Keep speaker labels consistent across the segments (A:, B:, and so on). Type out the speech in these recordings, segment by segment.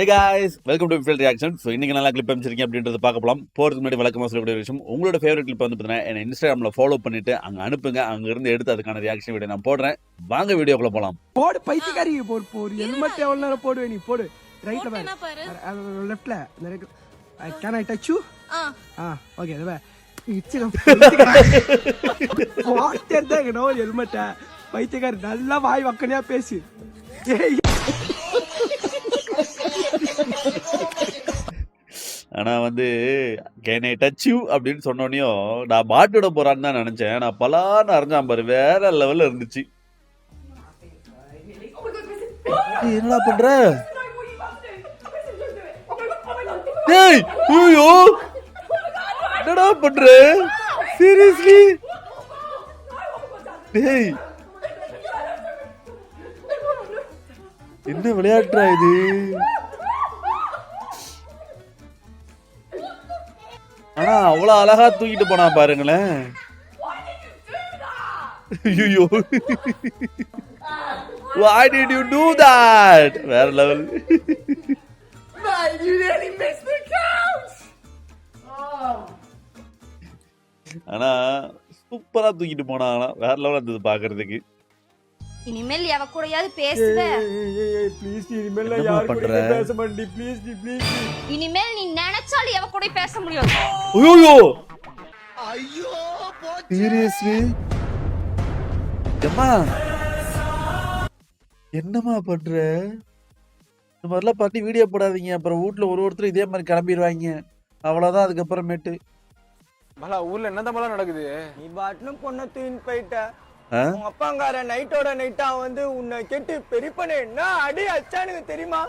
A: Hey guys, welcome to Field Reaction. So இன்னைக்கு நல்லா clip அமைச்சிருக்கீங்க அப்படின்றத பார்க்க போலாம். போறதுக்கு முன்னாடி வழக்கமாக சொல்லக்கூடிய விஷயம், உங்களோட ஃபேவரட் கிளிப் வந்து பார்த்தீங்கன்னா என்ன இன்ஸ்டாகிராமில் ஃபாலோ பண்ணிட்டு அங்கே அனுப்புங்க. அங்கே இருந்து எடுத்து அதுக்கான ரியாக்ஷன் வீடியோ நான் போடுறேன். வாங்க வீடியோக்குள்ள போலாம்.
B: போடு பைத்தியக்காரி போடு ஹெல்மெட் எவ்வளவு நேரம் போடுவே நீ போடு. ரைட்ல பாரு, லெஃப்ட்ல can I touch you? Okay அதே இச்சிரம் வாட்டர் தான் நோ ஹெல்மெட். பைத்தியக்காரி நல்லா வாய் வக்கனையா பேசு.
A: ஆனா வந்து கேன் ஐ டச் யூ அப்படின்னு சொன்னோனையும் நான் மாட்டிட போறான்னு தான் நினைச்சேன். நான் பலான்னு அரைஞ்சான் பாரு, வேற லெவல்ல இருந்துச்சு. என்னடா பண்ற? டேய் ஐயோ என்னடா பண்ற? சீரியஸ்லி டேய் என்ன விளையாட்டுறா இது? ஆனா அவ்வளவு அழகா தூக்கிட்டு போனா பாருங்களேன். ஐயோ why did you do that? வேற level.
B: You really missed the couch.
A: ஆனா சூப்பரா தூக்கிட்டு போனாங்க, வேற லெவல் இருந்தது பாக்குறதுக்கு.
C: இனிமேல் எவ கூடயாவது பேசுவே?
B: ப்ளீஸ் இனிமேல் யார் கூட பேச மாட்டீ ப்ளீஸ் ப்ளீஸ்.
C: இனிமேல் நீ நினைச்சாலும் எவ கூட பேச முடியாது.
A: ஐயோ
B: ஐயோ
A: சீரியஸ்லி அம்மா என்னம்மா பண்ற? இந்த மாதிரிலாம் பார்த்து வீடியோ போடாதீங்க. அப்புறம் வீட்டுல ஒருத்தர் இதே மாதிரி கிளம்பிடுவாங்க. அவ்வளவுதான். அதுக்கப்புறமேட்டு
D: மலா ஊர்ல என்னதான் மலா நடக்குது?
B: நீ பாட்டுன்னு பொண்ணை தூக்கிட்டு போயிட்ட. உங்க அப்பாங்கார நைட்டோட நைட்டா வந்து உன்னை கேட்டு பெரியப்பனே என்ன அடி அச்சானுங்க தெரியுமா?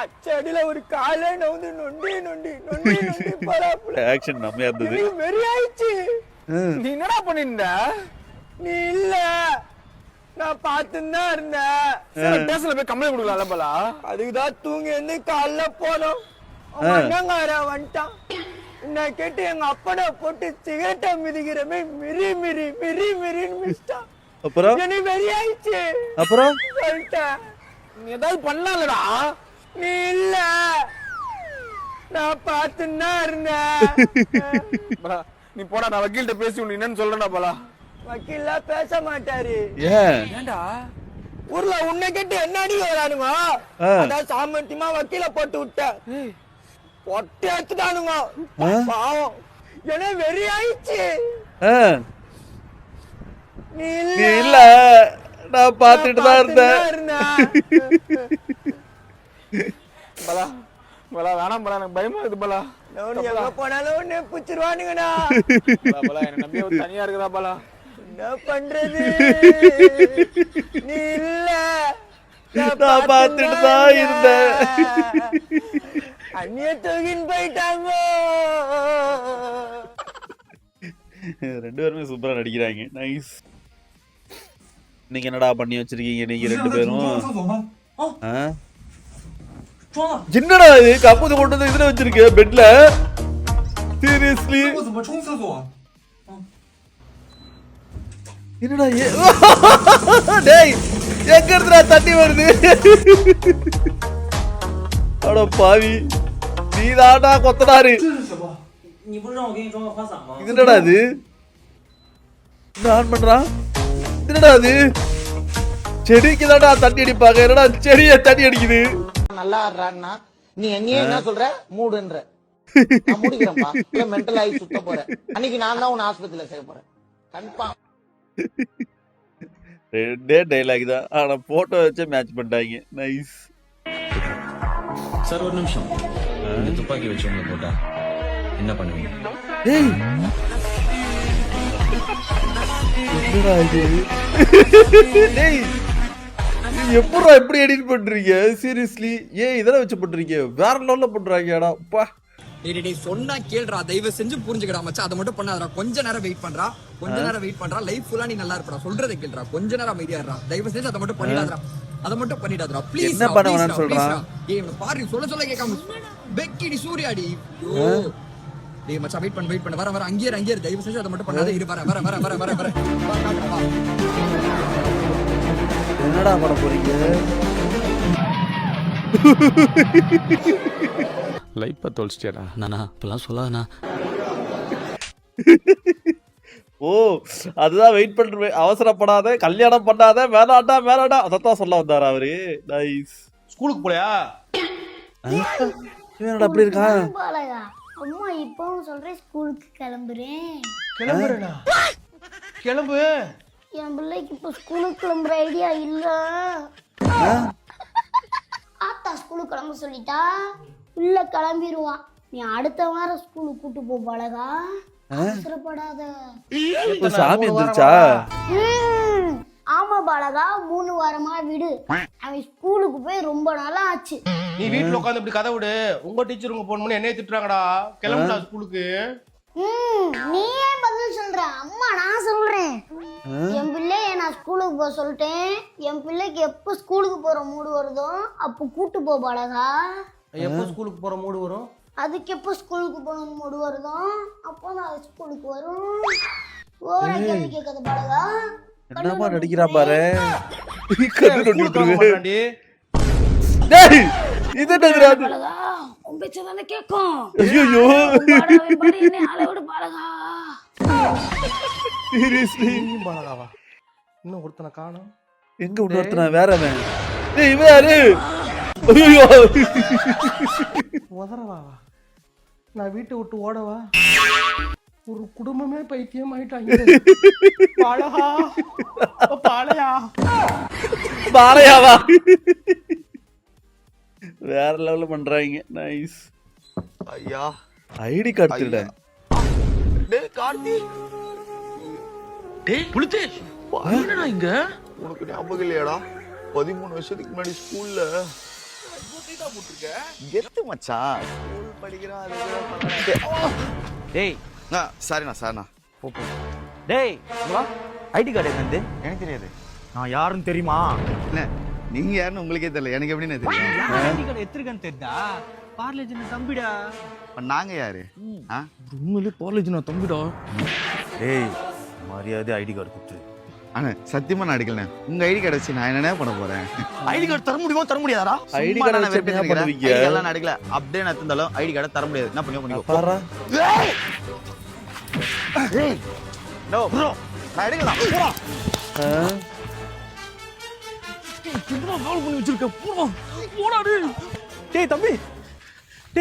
B: அச்ச அடியில ஒரு காலே நவுந்து நொண்டி நொண்டி நொண்டி நொண்டி போறாப்புல.
A: ஆக்ஷன் நம்ம இருந்தது.
B: வெறி ஆயிடுச்சு.
D: நீ என்னடா பண்ணிருந்த?
B: நீ இல்ல நான் பார்த்துதான் இருந்தேன்.
D: ஸ்டேஷன்ல போய் கம்ப்ளைண்ட் கொடுக்கலாம்ல பலா?
B: அதுக்குதான் தூங்கி வந்து காலைல போனோம். அண்ணங்கார வந்துட்டான். உன்னை கேட்டு எங்க அப்பனை போட்டு சிகரெட்டை மிதிக்கிறமே மிரி மிரி மிரி மிரின்னு மிதிச்சிட்டான்.
A: அப்புறம்
B: எனக்கு வெறி ஆயிடுச்சு.
A: அப்புறம்
B: சொல்லிட்டேன்.
D: நீ ஏதாவது பண்ணலாம்லடா?
B: நீ இல்ல நான் பார்த்துதான் இருந்தேன்.
D: பலா நீ போடா, நான் வக்கீல்கிட்ட பேசி உன்னை என்னன்னு சொல்றேன்டா பலா.
B: வக்கீல்ல பேச மாட்டாரு.
D: ஏன்டா?
B: ஊர்ல உன்னை கேட்டு என்ன அடி வரானுங்க. அதான் சாமர்த்தியமா வக்கீல போட்டு விட்டேன். பொட்டை எடுத்துட்டானுங்க பாவம். எனக்கு வெறி ஆயிடுச்சு. நீ
A: இல்ல நான் பார்த்துட்டு தான் இருந்தேன்.
D: பலா பலா வேணாம் பலா, எனக்கு பயமா இருக்கு பலா.
B: எங்க போனாலும் ஒண்ணு புச்சிருவானுங்கண்ணா.
D: பலா என்ன நம்பி தனியா இருக்குதா பலா?
B: என்ன பண்றது? நீ இல்ல
A: நான் பார்த்துட்டு தான் இருந்தேன்.
B: அந்நிய தூக்கின்னு போயிட்டாங்க.
A: ரெண்டு பேருமே சூப்பரா நடிக்கிறாங்க. நைஸ். நீங்க என்னடா பண்ணி வச்சிருக்கீங்க நீங்க ரெண்டு பேரும்? என்னடா இது கப்பூது கொண்டு வந்து இதுல வச்சிருக்க பெட்ல? சீரியஸ்லி என்னடா டேய் எங்க இருந்துடா தண்ணி வருது? அட பாவி நீதாடா கொத்தனாரு. என்னடா இது? ஆன் பண்றான். என்னடா இது? செடிக்கு தான்டா தண்ணி அடிப்பாங்க. என்னடா செடிய தண்ணி அடிக்குது?
E: நல்லா ஆடுறான்னா நீ என்னையே என்ன சொல்ற மூடுன்ற? நான் மூடிக்கிறேன்ப்பா. மென்டல் ஆகி சுத்த போறேன். அன்னைக்கு நான் தான் உன் ஆஸ்பத்திரியில சேர்க்க போறேன் கன்ஃபார்ம்.
A: ரெண்டே டைலாக் தான், ஆனா போட்டோ வச்சு மேட்ச் பண்ணிட்டாங்க. நைஸ்.
F: சார் ஒரு நிமிஷம், இந்த துப்பாக்கி வச்சு உங்களை போட்டா என்ன பண்ணுவீங்க?
A: ஏய் என்னடா இது? டேய் எப்படா எப்படி எடிட் பண்றீங்க? சீரியஸ்லி ஏன் இதெல்லாம் வச்சு பண்றீங்க? வேற லெவல்ல பண்றாங்கடா. அப்பா
G: டேய் சொன்னா கேளுடா, தயவு செஞ்சு புரிஞ்சுக்கடா மச்சான். அதை மட்டும் பண்ணாதடா. கொஞ்ச நேரம் வெயிட் பண்றா, லைஃப் ஃபுல்லா நீ நல்லா இருப்படா. சொல்றதை கேளுடா, கொஞ்ச நேரம் அமைதியா இருடா. தயவு செஞ்சு அதை மட்டும் பண்ணிடாதடா. ப்ளீஸ்
A: என்ன பண்ண வேணாம்னு சொல்றான்?
G: டேய் இவனை பாரு, சொல்ல கேட்காம பெக்கிடி சூர்யாடி. ஐயோ டேய் மச்சான் வெயிட் பண்ண. வர அங்கேயே தயவு செஞ்சு அதை மட்டும் பண்ணாத. இரு வர.
A: என்னடா பண்ண போறீங்க?
D: லைஃப்பை தொலைச்சிட்டியாடா.
F: நானா இப்பெல்லாம் சொல்லாதண்ணா.
A: ஓ அதுதான் வெயிட் பண்ணுறேன். அவசரப்படாத, கல்யாணம் பண்ணாத, வேணாண்டா வேணாண்டா, அதைத்தான் சொல்ல வந்தார் அவரு. நைஸ்.
H: ஸ்கூலுக்கு போலையா?
A: இவனோட அப்படி இருக்கான்.
I: பாலகா அம்மா இப்பவும் சொல்றேன் ஸ்கூலுக்கு கிளம்புறேன்.
H: கிளம்புறேனா? கிளம்பு.
I: என் பிள்ளைக்கு இப்ப ஸ்கூலுக்கு கிளம்புற ஐடியா இல்ல. ஆத்தா ஸ்கூலுக்கு கிளம்ப சொல்லிட்டா உள்ள கிளம்பிடுவான். நீ அடுத்த வாரம் ஸ்கூலுக்கு கூட்டு போ பாலகா. அவசரப்படாத.
A: சாமி வந்துருச்சா?
I: ஆமா பாலகா 3 வாரமா விடு. அவன் ஸ்கூலுக்கு போய் ரொம்ப நாளா ஆச்சு.
H: நீ வீட்டுல உட்காந்து இப்படி கதை விடு. உங்க டீச்சர் உங்க போன் பண்ணி என்னைய திட்டுறாங்கடா. கிளம்புடா ஸ்கூலுக்கு.
I: நீயே பதில் சொல்ற. அம்மா நான் சொல்றேன். என் பிள்ளைய நான் ஸ்கூலுக்கு போக சொல்லிட்டேன். என் பிள்ளைக்கு எப்ப ஸ்கூலுக்கு போற மூடு வருதோ அப்ப கூட்டு போ பாலகா.
H: எப்போ ஸ்கூலுக்கு போற மூடு வரும்?
I: அதுக்கு எப்போ ஸ்கூலுக்கு போகணும் மூடு வருதோ அப்போதான் அது ஸ்கூலுக்கு வரும். ஓவரா கேள்வி கேட்காத பாலகா.
A: என்னமா நடிக்கிறான் பாரு.
H: ஸ்கூலுக்கு வர மாட்டான்டி.
A: டேய் இது என்னடா?
I: பாலகா உன் பேச்ச தானே கேட்கும்.
A: ஐயோ
I: என்ன ஆளை விடு பாலகா.
A: சீரியஸ்லி
H: நீயும் பாலகாவா? இன்னும் ஒருத்தனை காணோம்.
A: எங்க விட்டுறா வேறவன்? டேய் இவன் யாரு? ஐயோ
H: உதறவா? நான் வீட்டை விட்டு ஓடவா? ஒரு குடும்பமே பைத்தியம் ஆயிட்டாங்க. பாலகா பாலையா
A: பாலையாவா? வேற லெவல்ல பண்றாங்க. நைஸ்.
D: ஐயா
A: ஐடி கார்டு திருட.
D: டேய் கார்த்தி.
F: டேய் புலிதேஷ் என்னடா இங்க?
D: உனக்கு ஞாபகம் இல்லையாடா? 13 வருஷத்துக்கு முன்னாடி ஸ்கூல்ல கெத்து மச்சான். ஸ்கூல் படிக்கிறான்.
J: டேய்
D: சாரிண்ணா சாரிண்ணா.
J: டேய் ஐடி கார்டு என்னது?
D: எனக்கு தெரியாது.
J: நான் யாருன்னு தெரியுமா?
D: என்ன நீங்க யாருன்னு உங்களுக்கே தெரியல. எனக்கு எப்படின்னு தெரியும்?
J: ஐடி கார்டு எத்திருக்கேன்னு தெரியுதா? பார்லேஜ் தம்பிடா.
D: நாங்க யாரு?
J: உண்மையிலே பார்லேஜ் நான் தம்பிடா.
F: டேய் மரியாதை ஐடி கார்டு கொடுத்து.
D: அண்ணா சத்தியமா நான் அடிக்கல. உங்க ஐடி கார்டு வச்சு நான் என்ன பண்ண போறேன்?
J: ஐடி கார்டு தர முடியுமா தர முடியாதா?
A: ஐடி கார்டு வச்சு என்ன பண்ணுவீங்க?
D: எல்லாம் நான் அடிக்கல. அப்படியே நான் இருந்தாலும் ஐடி கார்டு தர முடியாது. என்ன பண்ணிக்கோ
A: பாறா.
D: ஏய் நோ ப்ரோ நான் அடிக்கலாம்.
J: சும்மா கால் பண்ணி வச்சிருக்க. போடா டேய். டேய்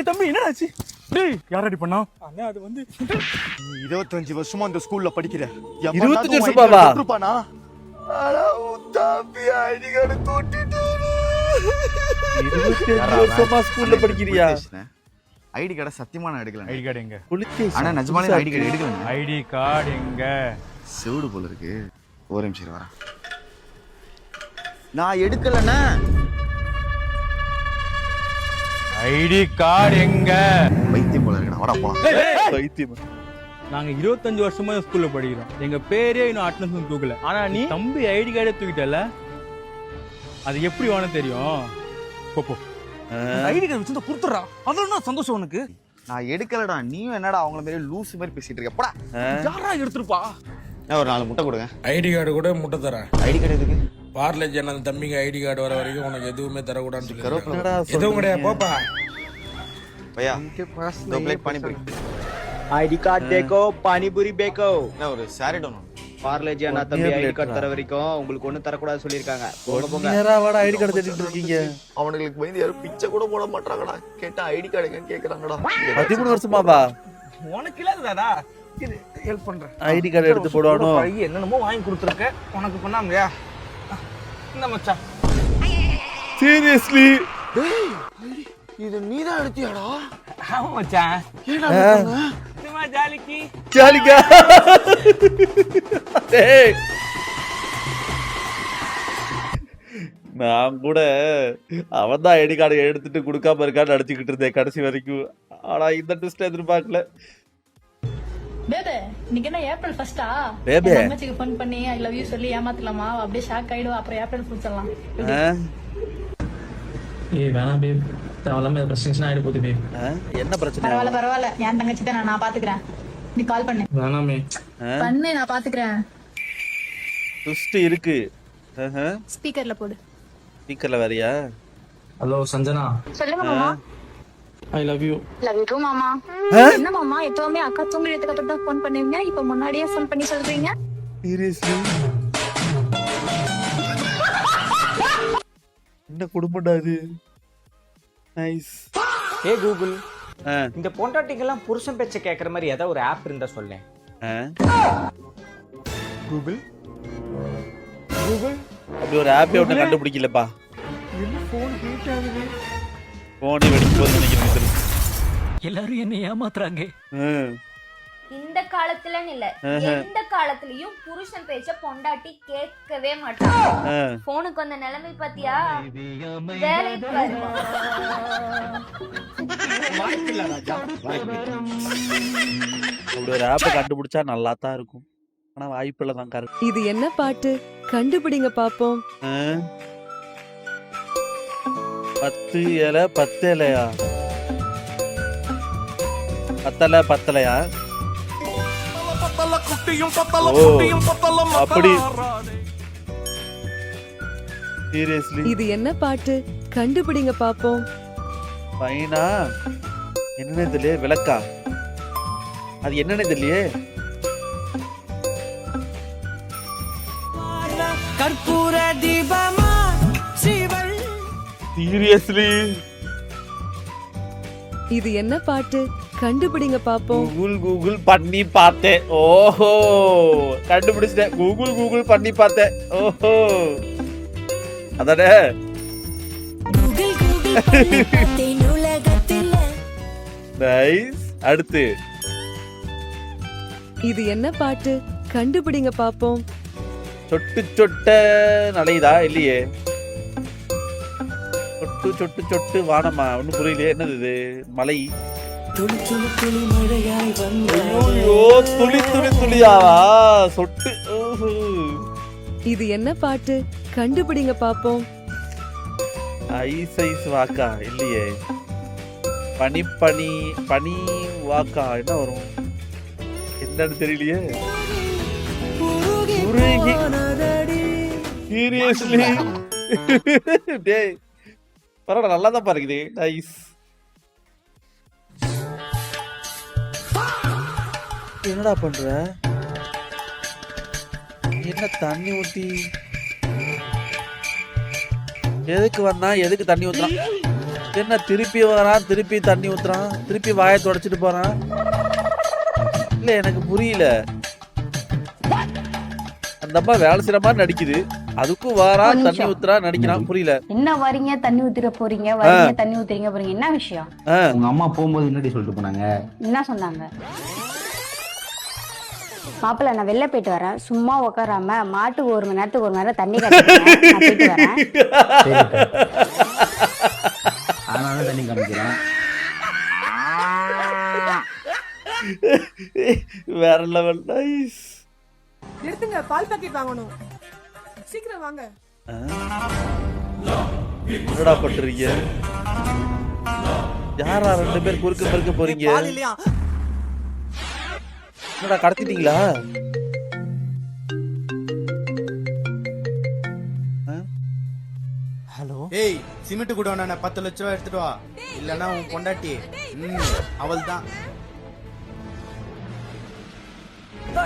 J: தம்பி என்னடாச்சு? டேய் யார் அடி பண்ணா? அண்ணா அது வந்து
D: 25 வருஷமா இந்த ஸ்கூல்ல படிக்கிறேன்.
A: 25 வருஷமாவா?
D: இருப்பானா? அட தம்பி ஐடி கார்டு தூட்டிட்டாரு.
A: 25 வருஷமா ஸ்கூல்ல படிக்கிறியா?
D: ஐடி கார்டு சத்தியமா நான் எடுக்கல.
J: ஐடி கார்டு எங்க?
A: புலிதேஷ்.
D: ஆனா நிஜமாலே ஐடி கார்டு எடுக்கல.
J: ஐடி கார்டு எங்க?
D: செவுடு போல இருக்கு. ஒரு நிமிஷம் வரேன். நான் எடுக்கலண்ணா.
J: ஐடி கார்டு எங்க?
D: பைத்தியம் போல இருக்குடா. வாடா போலாம்.
A: பைத்தியம்.
J: நாங்க 25 வருஷமா ஸ்கூல்ல படிக்கிறோம். எங்க பேரே இன்னும் அட்டெண்டன்ஸ் தூக்கல. ஆனா நீ தம்பி ஐடி கார்டே தூக்கிட்டல. அது எப்படி வானே தெரியும்? போ ஐடி கார்டு வச்சு குடுத்துறா. அதெல்லாம் சந்தோஷம் உனக்கு.
D: நான் எடுக்கலடா. நீயும் என்னடா அவங்கள மாதிரி லூசு மாதிரி பேசிட்டு இருக்க. போடா.
J: யாரா எடுத்துருப்பா?
D: நான் ஒரு 4 முட்டை கொடுங்க.
K: ஐடி கார்டு கூட முட்டை தரேன்.
D: ஐடி கார்டு எதுக்கு?
K: பார்லேஜ் அந்த தம்பிங்க ஐடி கார்டு வர வரைக்கும் உனக்கு எதுவுமே தரக்கூடாதுன்னு சொல்லி
A: என்னடா
K: எதுவும் கிடையாது. போப்பா
D: பையா दो प्लेट पानी पूरी.
J: ஐடி கார்டு देखो पानी पूरी बेको.
D: நான் ஒரு சாரி டவுன்.
J: பார்லேஜ் அண்ணா தம்பி ஐடி கார்டு தர வரைக்கும் உங்களுக்கு ஒண்ணு தர கூடாது சொல்லிருக்காங்க. போங்க.
A: நேரா வாடா ஐடி கார்டு தேடிட்டு இருக்கீங்க.
D: அவங்களுக்கு பயந்து யாரும் பிச்சை கூட போட மாட்டாங்கடா. கேட்டா ஐடி கார்டு எங்கன்னு கேக்குறாங்கடா.
A: 13 வருஷமாவா?
J: உனக்கு இல்லாதடா. இது ஹெல்ப் பண்றேன்.
A: ஐடி கார்டு எடுத்து போடணும்.
J: என்னென்னமோ வாங்கி கொடுத்துருக்க. உனக்கு பண்ணாமலையா? இந்த மச்சான்.
A: சீரியஸ்லி
D: இது நீதான் எடுத்தியாடா?
J: ஆமா மச்சான்.
D: ஏடா பண்ண?
J: சும்மா ஜாலிக்கு.
A: ஜாலிக்கா. டேய் நான் கூட அவன் தான் ஐடி கார்டு எடுத்துட்டு கொடுக்காம இருக்கான்னு நடிச்சுக்கிட்டு இருந்தேன் கடைசி வரைக்கும். ஆனா இந்த ட்விஸ்ட் எதிர்பார்க்கல.
L: பேபே இன்னைக்கு என்ன ஏப்ரல் ஃபர்ஸ்டா?
A: பேபே
L: அம்மாச்சிக்கு ஃபோன் பண்ணி ஐ லவ் யூ சொல்லி ஏமாத்தலாமா? அப்படியே ஷாக் ஆயிடும். அப்புறம் ஏப்ரல் ஃபுல் சொல்லலாம்.
F: ஏய் வேணாம் பேப். தேவையில்லாம பிரச்சனை ஆயிட போகுது பேப்.
A: என்ன பிரச்சனை?
L: பரவாயில்ல என் தங்கச்சி தான் நான் பாத்துக்கிறேன். நீ கால் பண்ணு.
F: வேணாமே.
L: பண்ணு நான் பாத்துக்கிறேன்.
A: ட்விஸ்ட் இருக்கு.
L: ஸ்பீக்கர்ல போடு.
A: ஸ்பீக்கர்ல வேறயா?
F: ஹலோ சஞ்சனா.
L: சொல்லுங்க மாமா.
H: I love you.
L: Love you too மாமா. என்ன மாமா எப்பவுமே அக்கா தூங்குறதுக்கு அப்புறம் தான் ஃபோன் பண்ணுவீங்க, இப்போ முன்னாடியே ஃபோன் பண்ணி சொல்றீங்க?
A: சீரியஸ்லி என்ன குடும்பம்டா இது. நைஸ்.
B: ஏ கூகுள், இந்த பொண்டாட்டிக்கெல்லாம் புருஷன் பேச்ச கேக்குற மாதிரி ஏதாவது ஒரு ஆப் இருந்தா சொல்லேன். கூகுள் கூகுள்
A: அப்படி ஒரு ஆப்பே ஒன்று கண்டுபிடிக்கலப்பா.
B: என்ன ஃபோன் ஹீட் ஆகுது?
A: போனே வெடிச்சு போகுது நினைக்கிறேன்.
B: எல்லாரும் என்ன ஏமாத்துறாங்க.
C: இந்த காலத்துலன்னு இல்ல, எந்த காலத்துலயும் புருஷன் பேச்ச பொண்டாட்டி கேட்கவே மாட்டாங்க. போனுக்கு வந்த நிலைமை பாத்தியா? வேலைக்கு பாரு.
A: அப்படி ஒரு ஆப்பை கண்டுபிடிச்சா நல்லா தான் இருக்கும். ஆனா வாய்ப்பு தான். கரெக்ட்.
M: இது என்ன பாட்டு? கண்டுபிடிங்க பாப்போம்.
A: 10 இலை 10 இலையா? பத்தலையா? அப்படி சீரியஸ்லி
M: இது என்ன பாட்டு? கண்டுபிடிங்க பாப்போம்.
A: பையனா என்னன்னு தெரியல. விளக்கா? அது என்னன்னு தெரியலையே.
B: கற்பூர தீபமா சிவள்.
A: சீரியஸ்லி
M: இது என்ன பாட்டு? கண்டுபிடிங்க பாப்போம்.
A: கூகுள் பண்ணி பார்த்தேன். ஓஹோ, கண்டுபிடிச்சிட்டேன். கூகுள் பண்ணி பார்த்தேன். ஓஹோ, அதானே. நைஸ். அடுத்து
M: இது என்ன பாட்டு? கண்டுபிடிங்க பாப்போம்.
A: சொட்டு சொட்ட நலையுதா? இல்லையே. சொட்டு சொட்டு சொட்டு வானமா? ஒன்னும் புரியலையே. என்னது இது? மலை. ஐயோ, துளி துளி துளியாவா? சொட்டு.
M: இது என்ன பாட்டு? கண்டுபிடிங்க பாப்போம்.
A: ஐஸ் வாக்கா? இல்லையே. பனி பனி பனி வாக்கா? என்ன வரும்? என்னன்னு தெரியலையே. சீரியஸ்லி டேய், பரவாயில்ல, நல்லா தான் பாருக்குது. நைஸ். என்னடா பண்ற? என்ன தண்ணி ஊத்தி? எதுக்கு வந்தா? எதுக்கு தண்ணி ஊத்துறான்? என்ன திருப்பி வரான், திருப்பி தண்ணி ஊத்துறான், திருப்பி வாயை தொடச்சிட்டு போறான்? இல்ல எனக்கு புரியல. அந்த அம்மா வேலை செய்யற மாதிரி நடிக்குது, அதுக்கும் வாரான் தண்ணி ஊத்துறா நடிக்கிறான். புரியல.
L: என்ன வரீங்க தண்ணி ஊத்திர போறீங்க, வரீங்க தண்ணி ஊத்துறீங்க போறீங்க, என்ன விஷயம்?
B: உங்க அம்மா போகும்போது என்னடி சொல்லிட்டு போனாங்க?
L: என்ன சொன்னாங்க? மாப்பிள்ள, நான் வெளில போயிட்டு வரேன், சும்மா உட்காராம மாட்டுக்கு 1 மணி நேரத்துக்கு 1 மணி நேரம் தண்ணி காட்டிட்டு வரேன்.
B: அதனால தண்ணி காமிக்கிறேன்.
A: வேற லெவல். நைஸ்.
L: எடுத்துங்க, பால் பாக்கெட் வாங்கணும், சீக்கிரம் வாங்க.
A: என்னடா பண்றீங்க? யாரா 2 பேர் குறுக்க மறுக்க போறீங்க? என்னடா கடத்திட்டீங்களா?
B: ஹலோ. ஏய், சிமெண்ட் கூட வேணா 10 லட்சம் ரூபாய் எடுத்துட்டு வா, இல்லனா உன் பொண்டாட்டி அவள் தான்.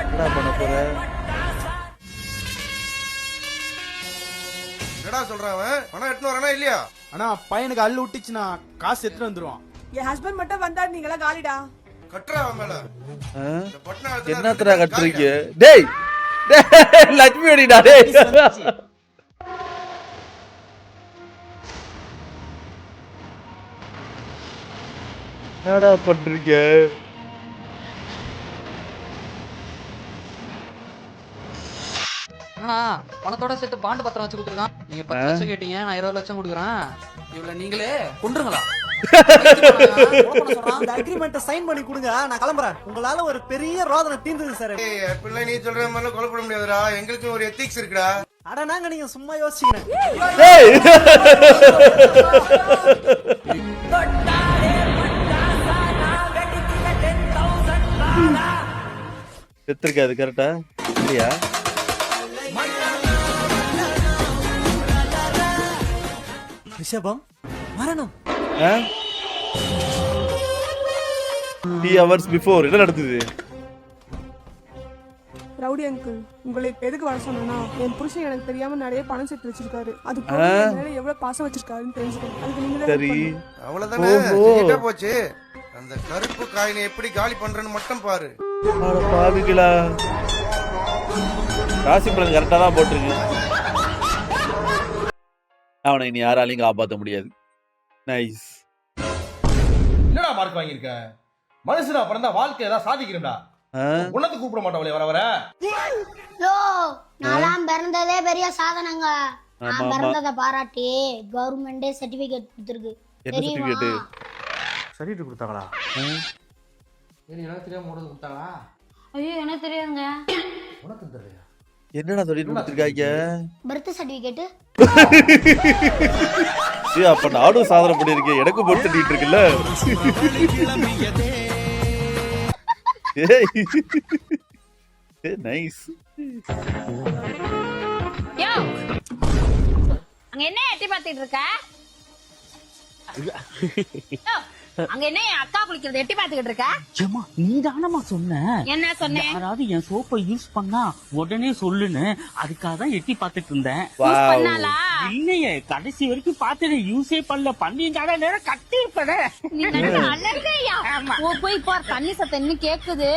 A: என்னடா பண்ண போற?
B: என்னடா சொல்றான் அவன்? பணம் எடுத்து வரானா இல்லையா? ஆனா பையனுக்கு அள்ளு விட்டுச்சுனா காசு எடுத்து வந்துருவான்.
L: என் ஹஸ்பண்ட் மட்டும் வந்தா நீங்களா காலிடா.
B: கட்டுறா அவன் மேல.
A: என்னத்தடா கட்டுறீங்க? டேய் லட்சுமி அடிடா. டேய் என்னடா பண்றீங்க?
G: பணத்தோட சேர்த்து பாண்டு பத்திரம் வச்சு கொடுத்துருக்கான். நீங்க 10 லட்சம் கேட்டீங்க, நான் 20 லட்சம் கொடுக்குறேன். இவ்வளவு நீங்களே கொண்டுருங்களா?
B: அக்ரிமெண்ட் சைன் பண்ணி கொடுங்க, நான் கிளம்புறேன். உங்களால ஒரு பெரிய ரோதனை தீர்ந்தது சார். பிள்ளை நீ சொல்ற மாதிரி கொலை பண்ண முடியாதுடா, எங்களுக்கு ஒரு எத்திக்ஸ் இருக்குடா. அட நாங்க நீங்க சும்மா யோசிக்கிறேன்.
A: செத்துருக்காது கரெக்டா இல்லையா?
B: ரிஷபம்,
G: மரணம்
A: 3 hours before என்ன நடந்தது?
N: ரவுடி அங்கிள், உங்களை இப்ப எதுக்கு வர சொன்னா, என் புருஷன் எனக்கு தெரியாம நிறைய பணம் சேர்த்து வச்சிருக்காரு. அது மேல எவ்வளவு பாசம் வச்சிருக்காருன்னு தெரிஞ்சுக்கணும். அதுக்கு நீங்க
A: சரி.
O: அவ்வளவுதானே, சரியா போச்சு. அந்த கருப்பு காயினை எப்படி காலி பண்றேன்னு மட்டும் பாரு.
A: அட பாவிகளா, ராசி பலன் கரெக்டா தான் போட்டிருக்கு. அவனை இனி யாராலையும் காப்பாற்ற முடியாது. நைஸ்.
H: என்னடா மார்க் வாங்கியிருக்க? மனுஷனா பிறந்தா வாழ்க்கை ஏதாவது சாதிக்கிறா. உன்னத்து கூப்பிட மாட்டவளே வர வர.
I: நான் பிறந்ததே பெரிய சாதனைங்க. நான் பிறந்ததை பாராட்டி கவர்மெண்டே சர்டிபிகேட் கொடுத்துருக்கு. தெரியுமா?
J: சர்டிபிகேட் கொடுத்தாங்களா?
E: சரி, எனக்கு தெரியாம மூட கொடுத்தாங்களா?
C: ஐயோ எனக்கு தெரியாதுங்க.
E: உனக்கு தெரியல.
A: என்னடா சொல்லிட்டு கொடுத்துருக்காங்க?
I: Birth certificate.
A: அப்ப நானும் சாதனை பண்ணிருக்கேன். எனக்கு பொறுத்து நீட்டு இருக்குல்ல. நைஸ்.
C: அங்க என்ன எட்டி பாத்துட்டு இருக்க? அங்க என்ன என் அக்கா குளிக்கிறது எட்டி பாத்துக்கிட்டு இருக்க?
P: ஏமா நீ தானமா சொன்ன?
C: என்ன சொன்னேன்?
P: யாராவது என் சோப்பை யூஸ் பண்ணா உடனே சொல்லுன்னு, அதுக்காக தான் எட்டி பாத்துட்டு இருந்தேன். இல்லையே, கடைசி வரைக்கும் பாத்துட்டு யூஸே பண்ணல. பண்ணிட்டாட நேரம் கட்டி இருப்பதே.
C: போய் பார், தண்ணி சத்தம் இன்னும் கேக்குது.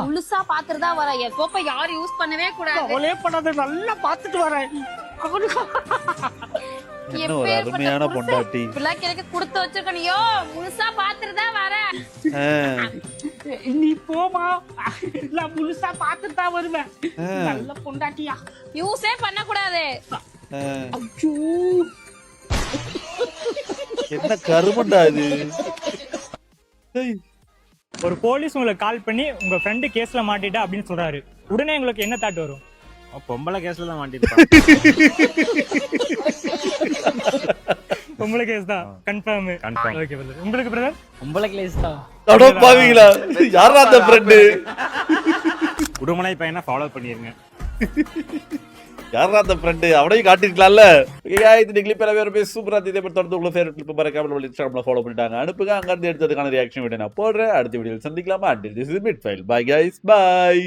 C: முழுசா பாத்துட்டுதா வர. என் சோப்பை யாரும் யூஸ் பண்ணவே கூடாது.
P: அவளே பண்ணாத, நல்லா பாத்துட்டு வரேன்.
A: என்ன ஒரு அருமையான பொண்டாட்டி.
C: பிள்ளைக்கு கொடுத்து வச்சிருக்கணியோ, முழுசா பாத்துட்டுதான் வர.
P: நீ போமா, நான் முழுசா பாத்துட்டு தான் வருவேன். நல்ல பொண்டாட்டியா.
C: யூஸே பண்ண கூடாது.
A: என்ன கருமண்டா இது?
J: ஒரு போலீஸ் உங்களுக்கு கால் பண்ணி உங்க ஃப்ரெண்டு கேஸ்ல மாட்டிட்டா அப்படின்னு சொல்றாரு. உடனே உங்களுக்கு என்ன தாட் வரும்?
P: பொம்பளை கேஸ்ல தான் மாட்டிருப்பான்.
J: பொம்பளை கேஸ் தான் கன்ஃபார்ம். Okay brother. உங்களுக்கு பிரதர்?
P: பொம்பளை கேஸ் தான்.
A: அட பாவிங்களா, யாரா அந்த ஃப்ரெண்ட்?
J: உடுமலை பையனை ஃபாலோ பண்ணிருங்க.
A: யாரா அந்த ஃப்ரெண்ட்? அவனையும் காட்டிருக்கலாம்ல. ஓகே गाइस, இந்த கிளிப் எல்லாமே ரொம்ப சூப்பரா இருந்தது. இதே தொடர்ந்து உங்க ஃபேவரட் கிளிப் மறக்காம நம்ம இன்ஸ்டாகிராம்ல ஃபாலோ பண்ணிட்டாங்க. அனுப்புங்க, அங்க இருந்து எடுத்ததுக்கான ரியாக்ஷன் வீடியோ நான் போடுறேன். அடுத்த வீடியோல சந்திக்கலாமா? Until this is Midfile. Bye guys, bye.